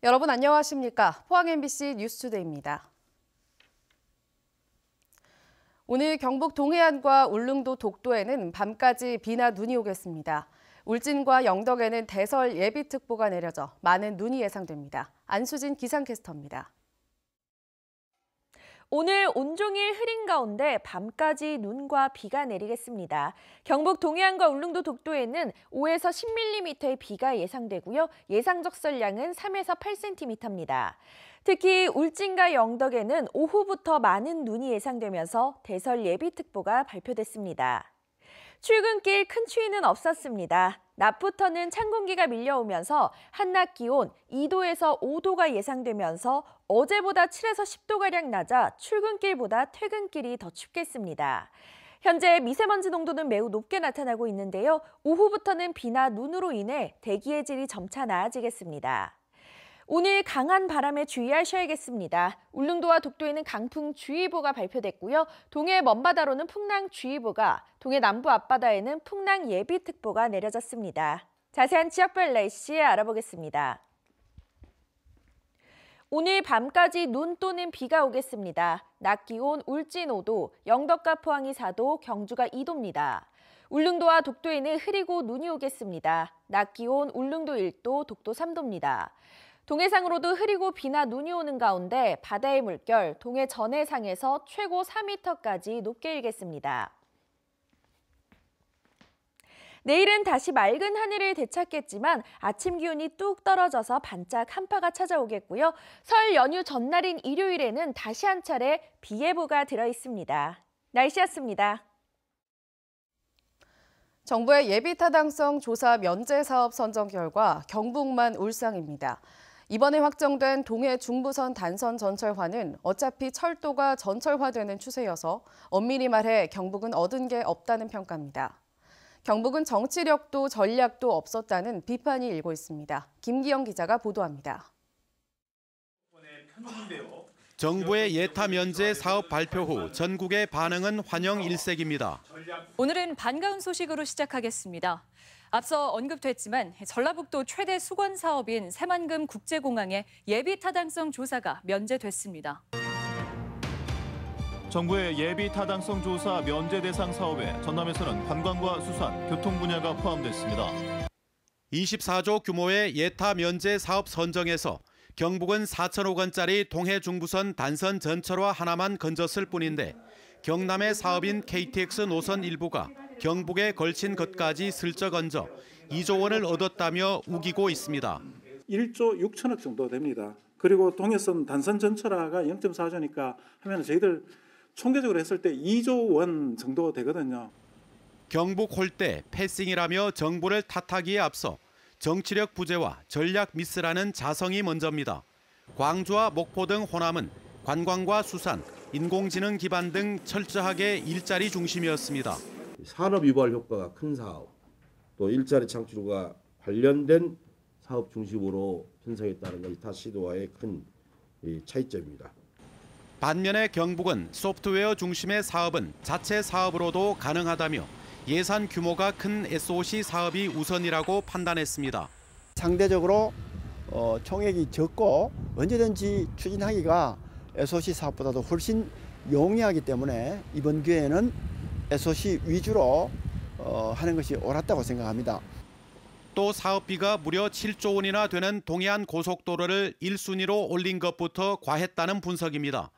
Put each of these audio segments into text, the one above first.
여러분 안녕하십니까? 포항 MBC 뉴스투데이입니다. 오늘 경북 동해안과 울릉도 독도에는 밤까지 비나 눈이 오겠습니다. 울진과 영덕에는 대설 예비특보가 내려져 많은 눈이 예상됩니다. 안수진 기상캐스터입니다. 오늘 온종일 흐린 가운데 밤까지 눈과 비가 내리겠습니다. 경북 동해안과 울릉도 독도에는 5에서 10mm의 비가 예상되고요. 예상 적설량은 3에서 8cm입니다. 특히 울진과 영덕에는 오후부터 많은 눈이 예상되면서 대설 예비특보가 발표됐습니다. 출근길 큰 추위는 없었습니다. 낮부터는 찬 공기가 밀려오면서 한낮 기온 2도에서 5도가 예상되면서 어제보다 7에서 10도가량 낮아 출근길보다 퇴근길이 더 춥겠습니다. 현재 미세먼지 농도는 매우 높게 나타나고 있는데요. 오후부터는 비나 눈으로 인해 대기의 질이 점차 나아지겠습니다. 오늘 강한 바람에 주의하셔야겠습니다. 울릉도와 독도에는 강풍주의보가 발표됐고요. 동해 먼바다로는 풍랑주의보가, 동해 남부 앞바다에는 풍랑예비특보가 내려졌습니다. 자세한 지역별 날씨 알아보겠습니다. 오늘 밤까지 눈 또는 비가 오겠습니다. 낮 기온 울진 5도, 영덕과 포항이 4도, 경주가 2도입니다. 울릉도와 독도에는 흐리고 눈이 오겠습니다. 낮 기온 울릉도 1도, 독도 3도입니다. 동해상으로도 흐리고 비나 눈이 오는 가운데 바다의 물결 동해 전해상에서 최고 4m까지 높게 일겠습니다. 내일은 다시 맑은 하늘을 되찾겠지만 아침 기온이 뚝 떨어져서 반짝 한파가 찾아오겠고요. 설 연휴 전날인 일요일에는 다시 한 차례 비 예보가 들어 있습니다. 날씨였습니다. 정부의 예비타당성 조사 면제 사업 선정 결과 경북만 울상입니다. 이번에 확정된 동해 중부선 단선 전철화는 어차피 철도가 전철화되는 추세여서 엄밀히 말해 경북은 얻은 게 없다는 평가입니다. 경북은 정치력도 전략도 없었다는 비판이 일고 있습니다. 김기영 기자가 보도합니다. 정부의 예타 면제 사업 발표 후 전국의 반응은 환영 일색입니다. 오늘은 반가운 소식으로 시작하겠습니다. 앞서 언급됐지만 전라북도 최대 수건 사업인 새만금 국제공항의 예비 타당성 조사가 면제됐습니다. 정부의 예비 타당성 조사 면제 대상 사업에 전남에서는 관광과 수산, 교통 분야가 포함됐습니다. 24조 규모의 예타 면제 사업 선정에서 경북은 4천억 원짜리 동해 중부선 단선 전철화 하나만 건졌을 뿐인데 경남의 사업인 KTX 노선 일부가 경북에 걸친 것까지 슬쩍 얹어 2조 원을 얻었다며 우기고 있습니다. 1조 6천억 정도 됩니다. 그리고 동해선 단선 전철화가 0.4조니까 하면 저희들 총계적으로 했을 때 2조 원 정도 되거든요. 경북 홀대 패싱이라며 정부를 탓하기에 앞서 정치력 부재와 전략 미스라는 자성이 먼저입니다. 광주와 목포 등 호남은 관광과 수산, 인공지능 기반 등 철저하게 일자리 중심이었습니다. 산업 유발 효과가 큰 사업, 또 일자리 창출과 관련된 사업 중심으로 편성했다는 것이 타 시도와의 큰 차이점입니다. 반면에 경북은 소프트웨어 중심의 사업은 자체 사업으로도 가능하다며 예산 규모가 큰 SOC 사업이 우선이라고 판단했습니다. 상대적으로 총액이 적고 언제든지 추진하기가 SOC 사업보다도 훨씬 용이하기 때문에 이번 기회에는 SOC 위주로 하는 것이 옳았다고 생각합니다. 또 사업비가 무려 7조 원이나 되는 동해안 고속도로를 1순위로 올린 것부터 과했다는 분석입니다.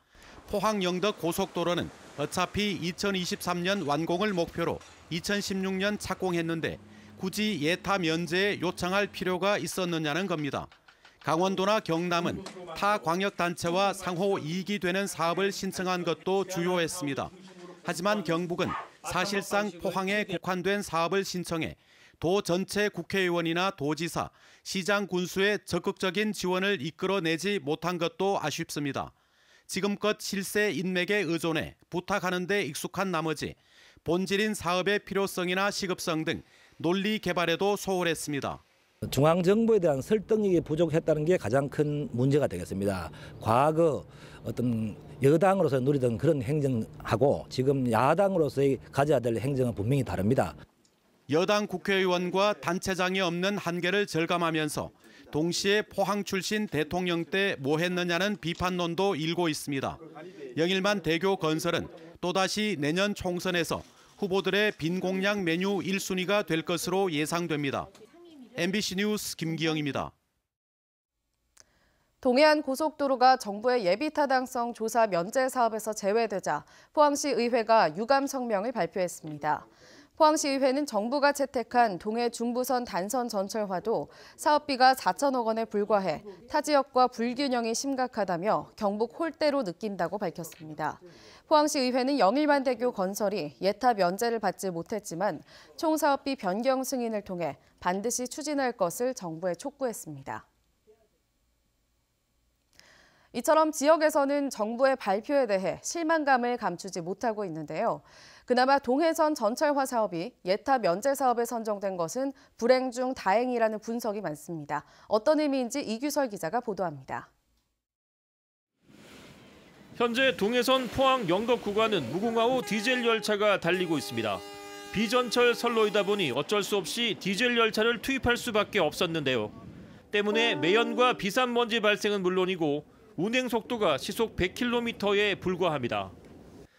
포항 영덕 고속도로는 어차피 2023년 완공을 목표로 2016년 착공했는데 굳이 예타 면제에 요청할 필요가 있었느냐는 겁니다. 강원도나 경남은 타 광역단체와 상호 이익이 되는 사업을 신청한 것도 주요했습니다. 하지만 경북은 사실상 포항에 국한된 사업을 신청해 도 전체 국회의원이나 도지사, 시장 군수의 적극적인 지원을 이끌어내지 못한 것도 아쉽습니다. 지금껏 실세 인맥에 의존해 부탁하는 데 익숙한 나머지 본질인 사업의 필요성이나 시급성 등 논리 개발에도 소홀했습니다. 중앙정부에 대한 설득력이 부족했다는 게 가장 큰 문제가 되겠습니다. 과거 어떤 여당으로서 누리던 그런 행정하고 지금 야당으로서의 가져야 될 행정은 분명히 다릅니다. 여당 국회의원과 단체장이 없는 한계를 절감하면서 동시에 포항 출신 대통령 때 뭐 했느냐는 비판론도 일고 있습니다. 영일만 대교 건설은 또다시 내년 총선에서 후보들의 빈 공약 메뉴 1순위가 될 것으로 예상됩니다. MBC 뉴스 김기영입니다. 동해안 고속도로가 정부의 예비타당성 조사 면제 사업에서 제외되자 포항시 의회가 유감 성명을 발표했습니다. 포항시 의회는 정부가 채택한 동해 중부선 단선 전철화도 사업비가 4천억 원에 불과해 타 지역과 불균형이 심각하다며 경북 홀대로 느낀다고 밝혔습니다. 포항시 의회는 영일만 대교 건설이 예타 면제를 받지 못했지만 총 사업비 변경 승인을 통해 반드시 추진할 것을 정부에 촉구했습니다. 이처럼 지역에서는 정부의 발표에 대해 실망감을 감추지 못하고 있는데요. 그나마 동해선 전철화 사업이 예타 면제 사업에 선정된 것은 불행 중 다행이라는 분석이 많습니다. 어떤 의미인지 이규설 기자가 보도합니다. 현재 동해선 포항 영덕 구간은 무궁화호 디젤 열차가 달리고 있습니다. 비전철 선로이다 보니 어쩔 수 없이 디젤 열차를 투입할 수밖에 없었는데요. 때문에 매연과 비산먼지 발생은 물론이고 운행 속도가 시속 100km에 불과합니다.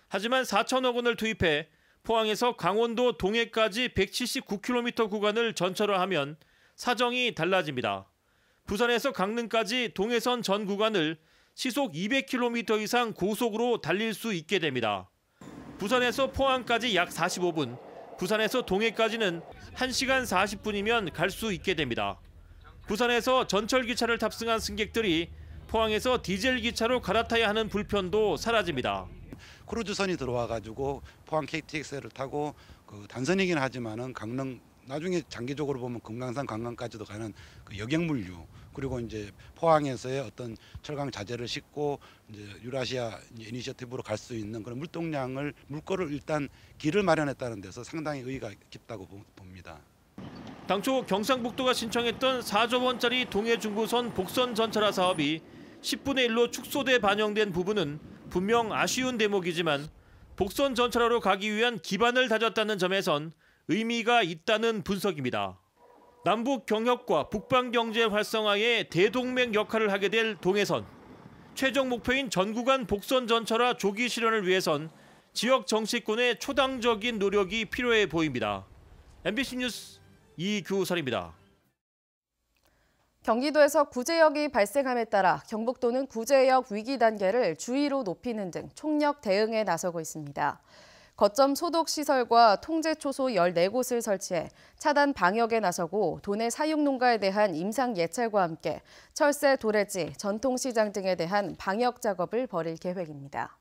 하지만 4천억 원을 투입해 포항에서 강원도 동해까지 179km 구간을 전철화하면 사정이 달라집니다. 부산에서 강릉까지 동해선 전 구간을 시속 200km 이상 고속으로 달릴 수 있게 됩니다. 부산에서 포항까지 약 45분, 부산에서 동해까지는 1시간 40분이면 갈 수 있게 됩니다. 부산에서 전철기차를 탑승한 승객들이 포항에서 디젤 기차로 갈아타야 하는 불편도 사라집니다. 크루즈선이 들어와가지고 포항 KTX를 타고 그 단선이긴 하지만은 강릉 나중에 장기적으로 보면 금강산 관광까지도 가는 그 여객물류 그리고 이제 포항에서의 어떤 철강 자재를 싣고 이제 유라시아 이니셔티브로 갈 수 있는 그런 물거를 일단 길을 마련했다는 데서 상당히 의의가 깊다고 봅니다. 당초 경상북도가 신청했던 4조 원짜리 동해 중부선 복선 전철화 사업이 10분의 1로 축소돼 반영된 부분은 분명 아쉬운 대목이지만 복선 전철화로 가기 위한 기반을 다졌다는 점에선 의미가 있다는 분석입니다. 남북 경협과 북방 경제 활성화에 대동맥 역할을 하게 될 동해선. 최종 목표인 전구간 복선 전철화 조기 실현을 위해선 지역 정치권의 초당적인 노력이 필요해 보입니다. MBC 뉴스 이규설입니다. 경기도에서 구제역이 발생함에 따라 경북도는 구제역 위기 단계를 주의로 높이는 등 총력 대응에 나서고 있습니다. 거점 소독 시설과 통제 초소 14곳을 설치해 차단 방역에 나서고 도내 사육 농가에 대한 임상 예찰과 함께 철새, 도래지, 전통시장 등에 대한 방역 작업을 벌일 계획입니다.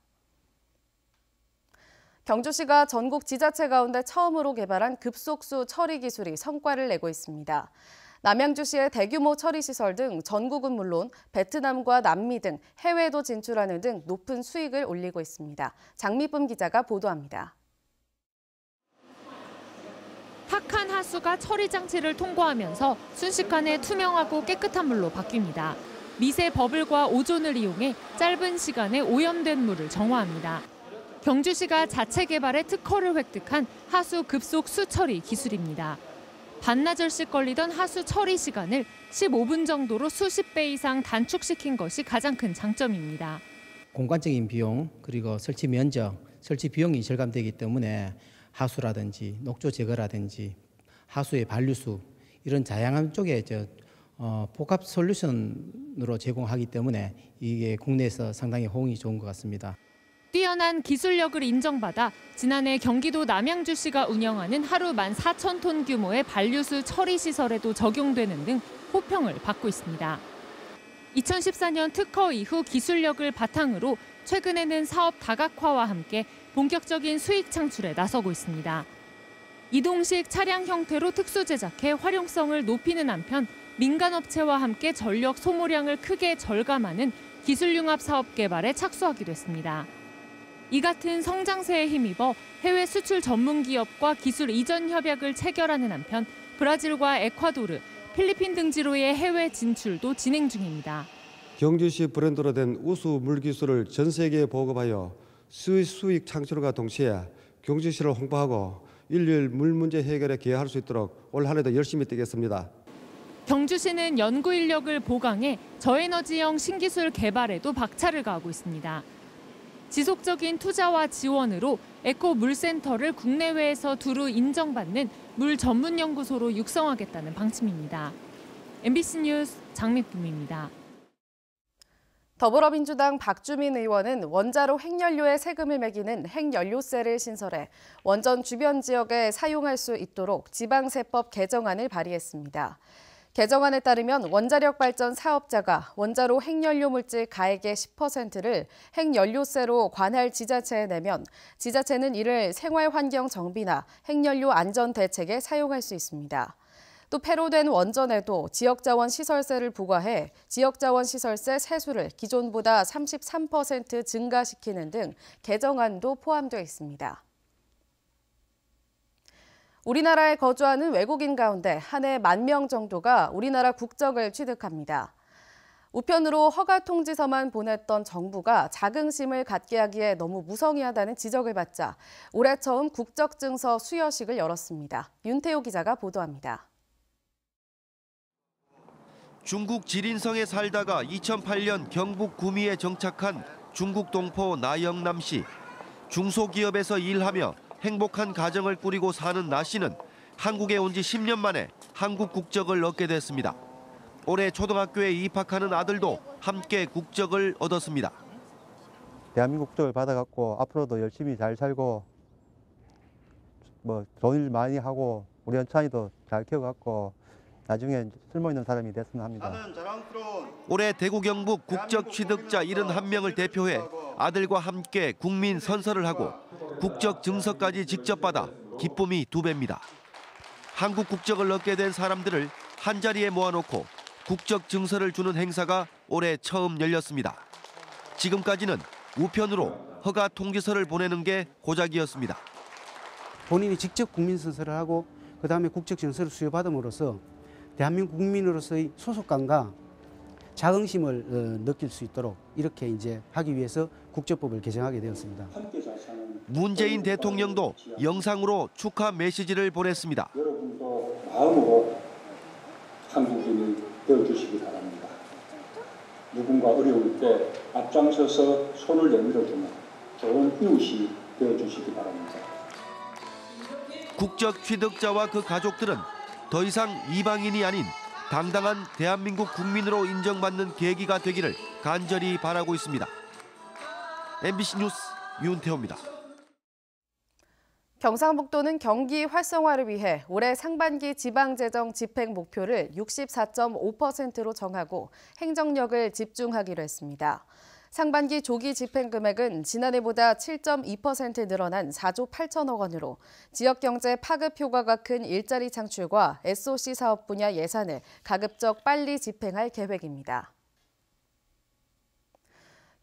경주시가 전국 지자체 가운데 처음으로 개발한 급속수 처리 기술이 성과를 내고 있습니다. 남양주시의 대규모 처리시설 등 전국은 물론 베트남과 남미 등 해외도 진출하는 등 높은 수익을 올리고 있습니다. 장미쁨 기자가 보도합니다. 탁한 하수가 처리 장치를 통과하면서 순식간에 투명하고 깨끗한 물로 바뀝니다. 미세 버블과 오존을 이용해 짧은 시간에 오염된 물을 정화합니다. 경주시가 자체 개발해 특허를 획득한 하수 급속 수처리 기술입니다. 반나절씩 걸리던 하수 처리 시간을 15분 정도로 수십 배 이상 단축시킨 것이 가장 큰 장점입니다. 공간적인 비용 그리고 설치 면적, 설치 비용이 절감되기 때문에 하수라든지 녹조 제거라든지 하수의 반류수 이런 다양한 쪽에 복합 솔루션으로 제공하기 때문에 이게 국내에서 상당히 호응이 좋은 것 같습니다. 뛰어난 기술력을 인정받아 지난해 경기도 남양주시가 운영하는 하루 14,000톤 규모의 반류수 처리 시설에도 적용되는 등 호평을 받고 있습니다. 2014년 특허 이후 기술력을 바탕으로 최근에는 사업 다각화와 함께 본격적인 수익 창출에 나서고 있습니다. 이동식 차량 형태로 특수 제작해 활용성을 높이는 한편 민간업체와 함께 전력 소모량을 크게 절감하는 기술융합 사업 개발에 착수하기도 했습니다. 이 같은 성장세에 힘입어 해외 수출 전문 기업과 기술 이전 협약을 체결하는 한편 브라질과 에콰도르, 필리핀 등지로의 해외 진출도 진행 중입니다. 경주시 브랜드로 된 우수 물기술을 전 세계에 보급하여 수익 창출과 동시에 경주시를 홍보하고 일일 물 문제 해결에 기여할 수 있도록 올 한 해도 열심히 뛰겠습니다. 경주시는 연구 인력을 보강해 저에너지형 신기술 개발에도 박차를 가하고 있습니다. 지속적인 투자와 지원으로 에코 물센터를 국내외에서 두루 인정받는 물 전문 연구소로 육성하겠다는 방침입니다. MBC 뉴스 장민쁨입니다. 더불어민주당 박주민 의원은 원자로 핵연료에 세금을 매기는 핵연료세를 신설해 원전 주변 지역에 사용할 수 있도록 지방세법 개정안을 발의했습니다. 개정안에 따르면 원자력 발전 사업자가 원자로 핵연료 물질 가액의 10%를 핵연료세로 관할 지자체에 내면 지자체는 이를 생활환경 정비나 핵연료 안전 대책에 사용할 수 있습니다. 또 폐로된 원전에도 지역자원 시설세를 부과해 지역자원 시설세 세수를 기존보다 33% 증가시키는 등 개정안도 포함되어 있습니다. 우리나라에 거주하는 외국인 가운데 한 해 10,000명 정도가 우리나라 국적을 취득합니다. 우편으로 허가 통지서만 보냈던 정부가 자긍심을 갖게 하기에 너무 무성의하다는 지적을 받자 올해 처음 국적증서 수여식을 열었습니다. 윤태호 기자가 보도합니다. 중국 지린성에 살다가 2008년 경북 구미에 정착한 중국 동포 나영남 씨. 중소기업에서 일하며 행복한 가정을 꾸리고 사는 나 씨는 한국에 온 지 10년 만에 한국 국적을 얻게 됐습니다. 올해 초등학교에 입학하는 아들도 함께 국적을 얻었습니다. 대한민국 국적을 받아갖고 앞으로도 열심히 잘 살고 좋은 일 많이 하고 우리 현찬이도 잘 키워갖고 나중에 쓸모있는 사람이 됐으면 합니다. 올해 대구 경북 국적 취득자 71명을 대표해 아들과 함께 국민 선서를 하고 국적 증서까지 직접 받아 기쁨이 2배입니다. 한국 국적을 얻게 된 사람들을 한자리에 모아놓고 국적 증서를 주는 행사가 올해 처음 열렸습니다. 지금까지는 우편으로 허가 통지서를 보내는 게 고작이었습니다. 본인이 직접 국민 선서를 하고 그다음에 국적 증서를 수여받음으로써 대한민국 국민으로서의 소속감과 자긍심을 느낄 수 있도록 이렇게 이제 하기 위해서 국적법을 개정하게 되었습니다. 문재인 대통령도 영상으로 축하 메시지를 보냈습니다. 여러분도 마음으로 한국인이 되어주시기 바랍니다. 누군가 어려울 때 앞장서서 손을 내밀어주는 좋은 이웃이 되어주시기 바랍니다. 국적 취득자와 그 가족들은 더 이상 이방인이 아닌 당당한 대한민국 국민으로 인정받는 계기가 되기를 간절히 바라고 있습니다. MBC 뉴스 윤태호입니다. 경상북도는 경기 활성화를 위해 올해 상반기 지방재정 집행 목표를 64.5%로 정하고 행정력을 집중하기로 했습니다. 상반기 조기 집행 금액은 지난해보다 7.2% 늘어난 4조 8천억 원으로 지역경제 파급 효과가 큰 일자리 창출과 SOC 사업 분야 예산을 가급적 빨리 집행할 계획입니다.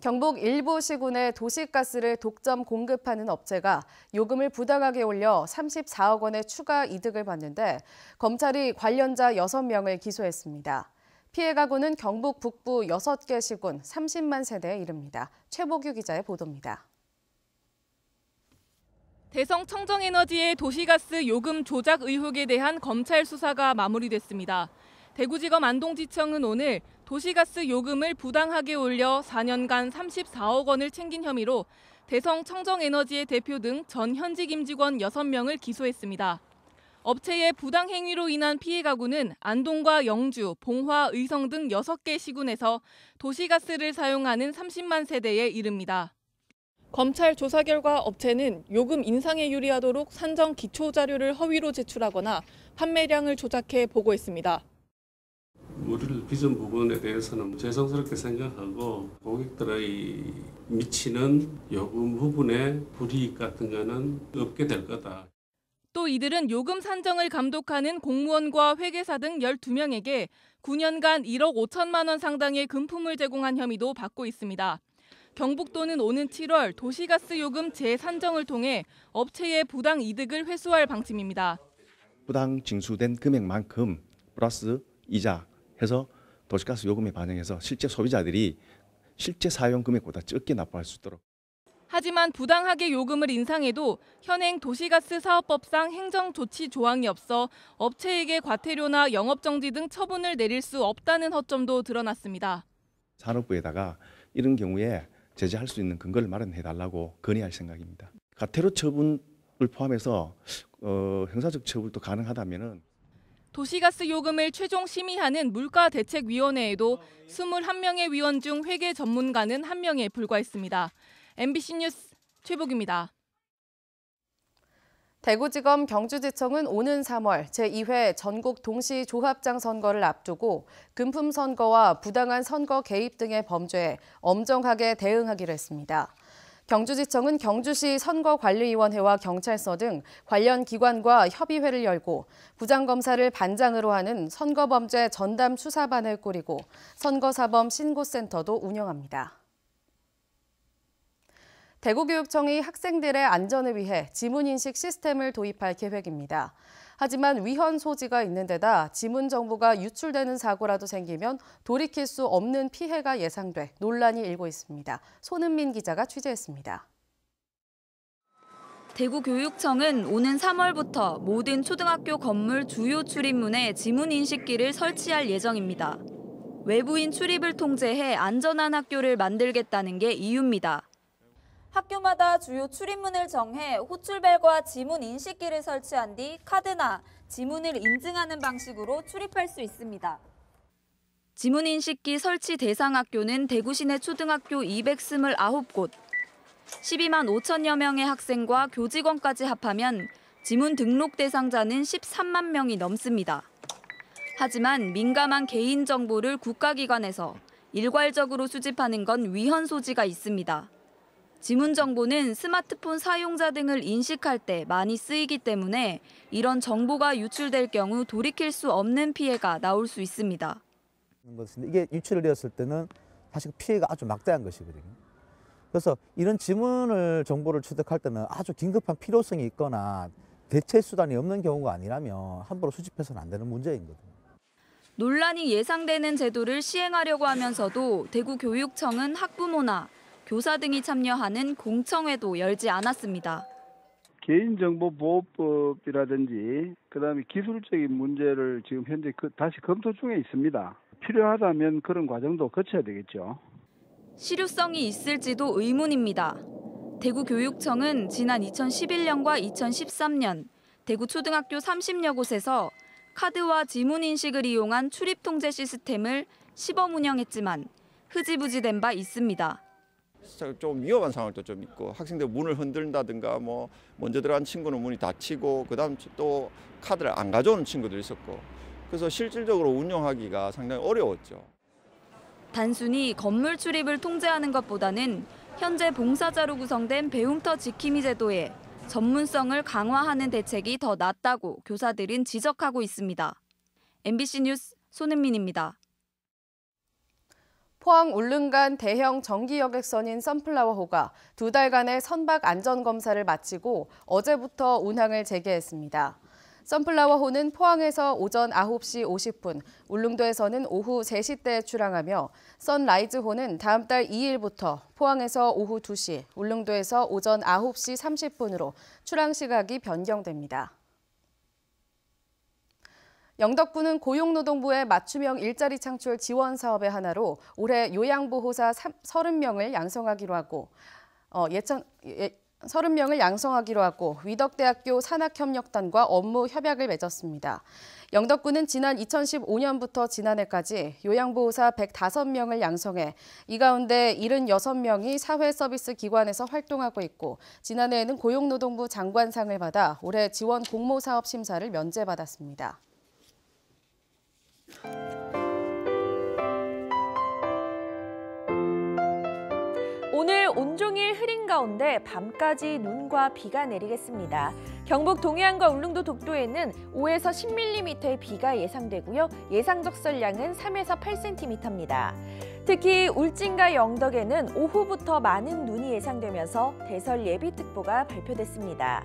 경북 일부 시군에 도시가스를 독점 공급하는 업체가 요금을 부당하게 올려 34억 원의 추가 이득을 봤는데 검찰이 관련자 6명을 기소했습니다. 피해 가구는 경북 북부 6개 시군 30만 세대에 이릅니다. 최보규 기자의 보도입니다. 대성 청정에너지의 도시가스 요금 조작 의혹에 대한 검찰 수사가 마무리됐습니다. 대구지검 안동지청은 오늘 도시가스 요금을 부당하게 올려 4년간 34억 원을 챙긴 혐의로 대성 청정에너지의 대표 등 전 현직 임직원 6명을 기소했습니다. 업체의 부당 행위로 인한 피해 가구는 안동과 영주, 봉화, 의성 등 6개 시군에서 도시가스를 사용하는 30만 세대에 이릅니다. 검찰 조사 결과 업체는 요금 인상에 유리하도록 산정 기초 자료를 허위로 제출하거나 판매량을 조작해 보고했습니다. 우리를 빚은 부분에 대해서는 죄송스럽게 생각하고 고객들의 미치는 요금 부분의 불이익 같은 거는 없게 될 거다. 또 이들은 요금 산정을 감독하는 공무원과 회계사 등 12명에게 9년간 1억 5천만 원 상당의 금품을 제공한 혐의도 받고 있습니다. 경북도는 오는 7월 도시가스 요금 재산정을 통해 업체의 부당 이득을 회수할 방침입니다. 부당 징수된 금액만큼 플러스 이자 해서 도시가스 요금에 반영해서 실제 소비자들이 실제 사용 금액보다 적게 납부할 수 있도록. 하지만 부당하게 요금을 인상해도 현행 도시가스 사업법상 행정조치 조항이 없어 업체에게 과태료나 영업정지 등 처분을 내릴 수 없다는 허점도 드러났습니다. 산업부에다가 이런 경우에 제재할 수 있는 근거를 마련해달라고 건의할 생각입니다. 과태료 처분을 포함해서 형사적 처분도 가능하다면은 도시가스 요금을 최종 심의하는 물가대책위원회에도 21명의 위원 중 회계 전문가는 1명에 불과했습니다. MBC 뉴스 최복입니다. 대구지검 경주지청은 오는 3월 제2회 전국 동시조합장 선거를 앞두고 금품 선거와 부당한 선거 개입 등의 범죄에 엄정하게 대응하기로 했습니다. 경주지청은 경주시 선거관리위원회와 경찰서 등 관련 기관과 협의회를 열고 부장검사를 반장으로 하는 선거범죄 전담 수사반을 꾸리고 선거사범 신고센터도 운영합니다. 대구교육청이 학생들의 안전을 위해 지문인식 시스템을 도입할 계획입니다. 하지만 위헌 소지가 있는 데다 지문 정보가 유출되는 사고라도 생기면 돌이킬 수 없는 피해가 예상돼 논란이 일고 있습니다. 손은민 기자가 취재했습니다. 대구교육청은 오는 3월부터 모든 초등학교 건물 주요 출입문에 지문인식기를 설치할 예정입니다. 외부인 출입을 통제해 안전한 학교를 만들겠다는 게 이유입니다. 학교마다 주요 출입문을 정해 호출벨과 지문 인식기를 설치한 뒤 카드나 지문을 인증하는 방식으로 출입할 수 있습니다. 지문 인식기 설치 대상 학교는 대구 시내 초등학교 229곳, 12만 5천여 명의 학생과 교직원까지 합하면 지문 등록 대상자는 13만 명이 넘습니다. 하지만 민감한 개인 정보를 국가기관에서 일괄적으로 수집하는 건 위헌 소지가 있습니다. 지문 정보는 스마트폰 사용자 등을 인식할 때 많이 쓰이기 때문에 이런 정보가 유출될 경우 돌이킬 수 없는 피해가 나올 수 있습니다. 이게 유출되었을 때는 사실 피해가 아주 막대한 것이거든요. 그래서 이런 지문을 정보를 취득할 때는 아주 긴급한 필요성이 있거나 대체 수단이 없는 경우가 아니라면 함부로 수집해서는 안 되는 문제이거든요. 논란이 예상되는 제도를 시행하려고 하면서도 대구교육청은 학부모나 교사 등이 참여하는 공청회도 열지 않았습니다. 개인정보보호법이라든지 그다음에 기술적인 문제를 지금 현재 다시 검토 중에 있습니다. 필요하다면 그런 과정도 거쳐야 되겠죠. 실효성이 있을지도 의문입니다. 대구교육청은 지난 2011년과 2013년 대구 초등학교 30여 곳에서 카드와 지문 인식을 이용한 출입 통제 시스템을 시범 운영했지만 흐지부지된 바 있습니다. 좀 위험한 상황도 좀 있고 학생들 문을 흔든다든가 뭐 먼저 들어간 친구는 문이 닫히고 그다음 또 카드를 안 가져오는 친구도 있었고 그래서 실질적으로 운영하기가 상당히 어려웠죠. 단순히 건물 출입을 통제하는 것보다는 현재 봉사자로 구성된 배움터 지킴이 제도에 전문성을 강화하는 대책이 더 낫다고 교사들은 지적하고 있습니다. MBC 뉴스 손은민입니다. 포항 울릉간 대형 정기 여객선인 선플라워호가 2달간의 선박 안전검사를 마치고 어제부터 운항을 재개했습니다. 선플라워호는 포항에서 오전 9시 50분, 울릉도에서는 오후 3시대에 출항하며 선라이즈호는 다음 달 2일부터 포항에서 오후 2시, 울릉도에서 오전 9시 30분으로 출항 시각이 변경됩니다. 영덕군은 고용노동부의 맞춤형 일자리 창출 지원 사업의 하나로 올해 요양보호사 30명을 양성하기로 하고 30명을 양성하기로 하고 위덕대학교 산학협력단과 업무 협약을 맺었습니다. 영덕군은 지난 2015년부터 지난해까지 요양보호사 105명을 양성해 이 가운데 76명이 사회서비스기관에서 활동하고 있고 지난해에는 고용노동부 장관상을 받아 올해 지원 공모사업 심사를 면제받았습니다. 오늘 온종일 흐린 가운데 밤까지 눈과 비가 내리겠습니다. 경북 동해안과 울릉도 독도에는 5에서 10mm의 비가 예상되고요. 예상 적설량은 3에서 8cm입니다. 특히 울진과 영덕에는 오후부터 많은 눈이 예상되면서 대설 예비특보가 발표됐습니다.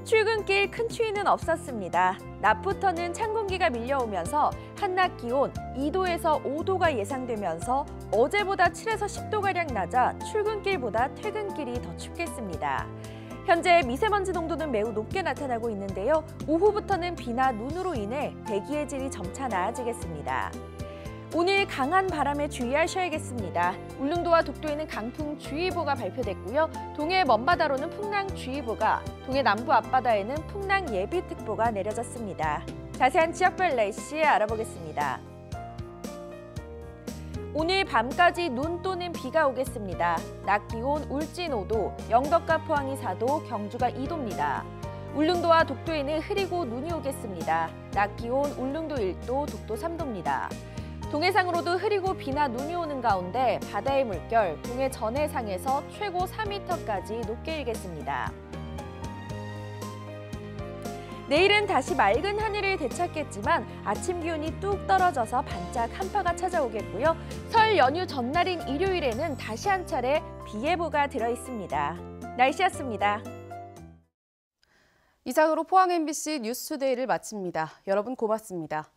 출근길 큰 추위는 없었습니다. 낮부터는 찬 공기가 밀려오면서 한낮 기온 2도에서 5도가 예상되면서 어제보다 7에서 10도가량 낮아 출근길보다 퇴근길이 더 춥겠습니다. 현재 미세먼지 농도는 매우 높게 나타나고 있는데요. 오후부터는 비나 눈으로 인해 대기의 질이 점차 나아지겠습니다. 오늘 강한 바람에 주의하셔야겠습니다. 울릉도와 독도에는 강풍주의보가 발표됐고요. 동해 먼바다로는 풍랑주의보가, 동해 남부 앞바다에는 풍랑예비특보가 내려졌습니다. 자세한 지역별 날씨 알아보겠습니다. 오늘 밤까지 눈 또는 비가 오겠습니다. 낮 기온 울진 5도, 영덕과 포항이 4도, 경주가 2도입니다. 울릉도와 독도에는 흐리고 눈이 오겠습니다. 낮 기온 울릉도 1도, 독도 3도입니다. 동해상으로도 흐리고 비나 눈이 오는 가운데 바다의 물결, 동해 전해상에서 최고 4m까지 높게 일겠습니다. 내일은 다시 맑은 하늘을 되찾겠지만 아침 기온이 뚝 떨어져서 반짝 한파가 찾아오겠고요. 설 연휴 전날인 일요일에는 다시 한 차례 비 예보가 들어 있습니다. 날씨였습니다. 이상으로 포항 MBC 뉴스투데이를 마칩니다. 여러분 고맙습니다.